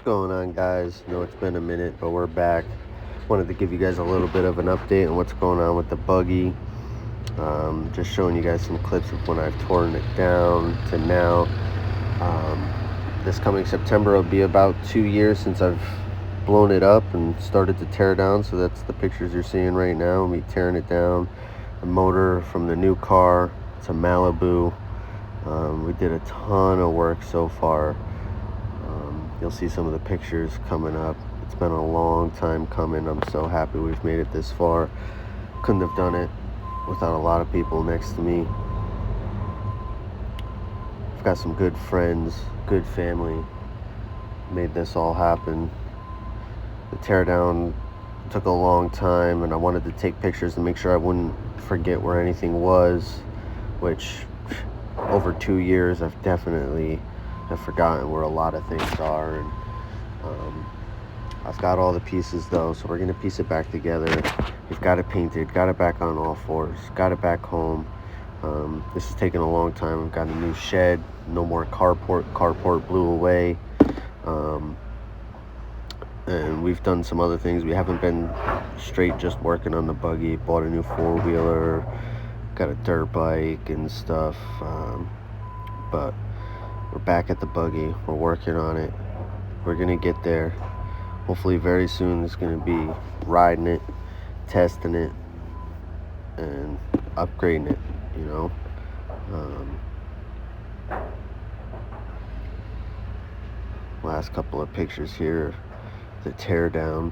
going on, guys? I know it's been a minute, but we're back. Wanted to give you guys a little bit of an update on what's going on with the buggy. Just showing you guys some clips of when I've torn it down to now. This coming September will be about 2 years since I've blown it up and started to tear down. So that's the pictures you're seeing right now, me tearing it down. The motor from the new car, it's a Malibu. We did a ton of work so far. You'll see some of the pictures coming up. It's been a long time coming. I'm so happy we've made it this far. Couldn't have done it without a lot of people next to me. I've got some good friends, good family, made this all happen. The teardown took a long time, and I wanted to take pictures to make sure I wouldn't forget where anything was, which over 2 years I've definitely have forgotten where a lot of things are. And I've got all the pieces though, so we're gonna piece it back together. We've got it painted, got it back on all fours, got it back home. This has taken a long time. I've got a new shed, no more carport blew away. And we've done some other things. We haven't been straight just working on the buggy. Bought a new four-wheeler, got a dirt bike and stuff. But we're back at the buggy. We're working on it. We're gonna get there. Hopefully very soon it's gonna be riding it, testing it, and upgrading it, you know. Last couple of pictures here, the tear down.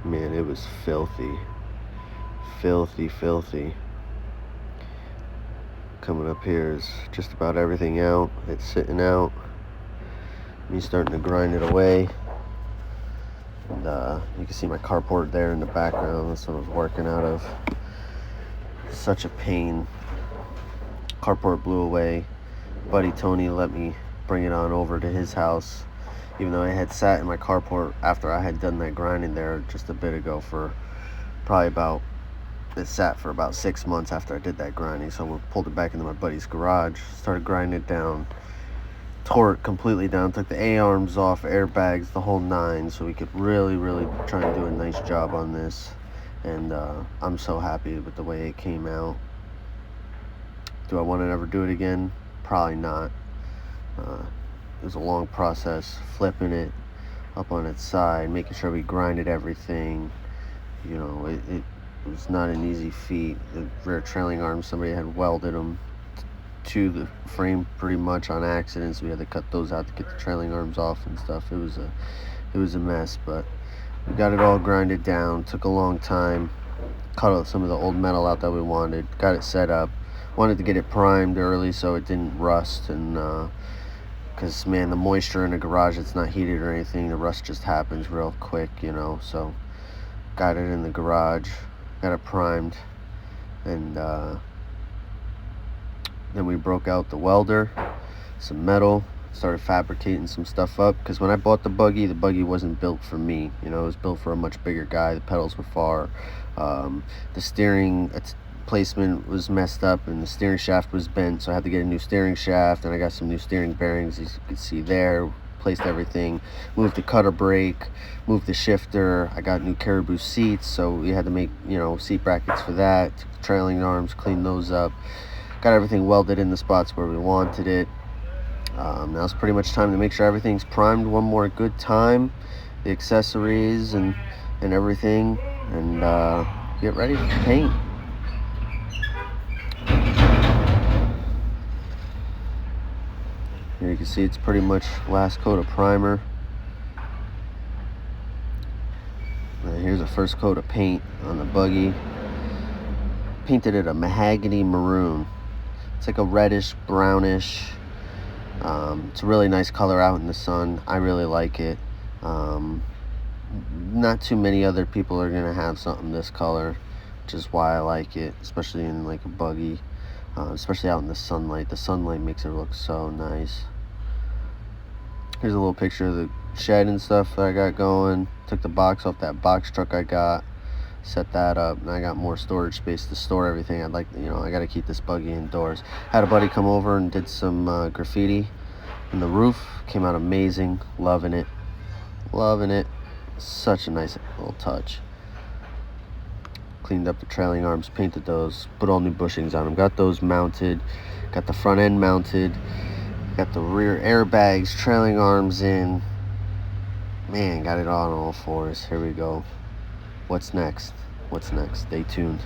Man, it was filthy. Filthy. Coming up here is just about everything out. It's sitting out. Me starting to grind it away. And you can see my carport there in the background. That's what I was working out of. Such a pain. Carport blew away. Buddy Tony let me bring it on over to his house, even though I had sat in my carport after I had done that grinding there just a bit ago for probably about, it sat for about 6 months after I did that grinding. So we pulled it back into my buddy's garage, started grinding it down, tore it completely down, took the A-arms off, airbags, the whole nine, so we could really try and do a nice job on this. And I'm so happy with the way it came out. Do I want to ever do it again? Probably not. It was a long process, flipping it up on its side, making sure we grinded everything. You know, it was not an easy feat. The rear trailing arms, somebody had welded them to the frame pretty much on accident, so we had to cut those out to get the trailing arms off and stuff. It was a mess, but we got it all grinded down. Took a long time. Cut out some of the old metal out that we wanted. Got it set up. Wanted to get it primed early so it didn't rust, and because man, the moisture in a garage that's not heated or anything, the rust just happens real quick, you know. So got it in the garage, got it primed, and then we broke out the welder, some metal, started fabricating some stuff up, because when I bought the buggy wasn't built for me, you know. It was built for a much bigger guy. The pedals were far, the steering placement was messed up, and the steering shaft was bent, so I had to get a new steering shaft, and I got some new steering bearings, as you can see there. Placed everything, moved the cutter brake, moved the shifter. I got new Caribou seats, so we had to make, you know, seat brackets for that. Took the trailing arms, cleaned those up, got everything welded in the spots where we wanted it. Now it's pretty much time to make sure everything's primed one more good time, the accessories and everything, and get ready to paint. Here you can see it's pretty much last coat of primer. And here's the first coat of paint on the buggy. Painted it a mahogany maroon. It's like a reddish brownish. It's a really nice color out in the sun. I really like it. Not too many other people are gonna have something this color, which is why I like it, especially in like a buggy. Especially out in the sunlight. The sunlight makes it look so nice. Here's a little picture of the shed and stuff that I got going. Took the box off that box truck I got. set that up. Now I got more storage space to store everything. I'd like, I got to keep this buggy indoors. Had a buddy come over and did some graffiti in the roof. Came out amazing. Loving it. Loving it. Such a nice little touch. Cleaned up the trailing arms, painted those, put all new bushings on them. Got those mounted. Got the front end mounted. Got the rear airbags, trailing arms in. Man, got it all on all fours. Here we go. What's next? What's next? Stay tuned.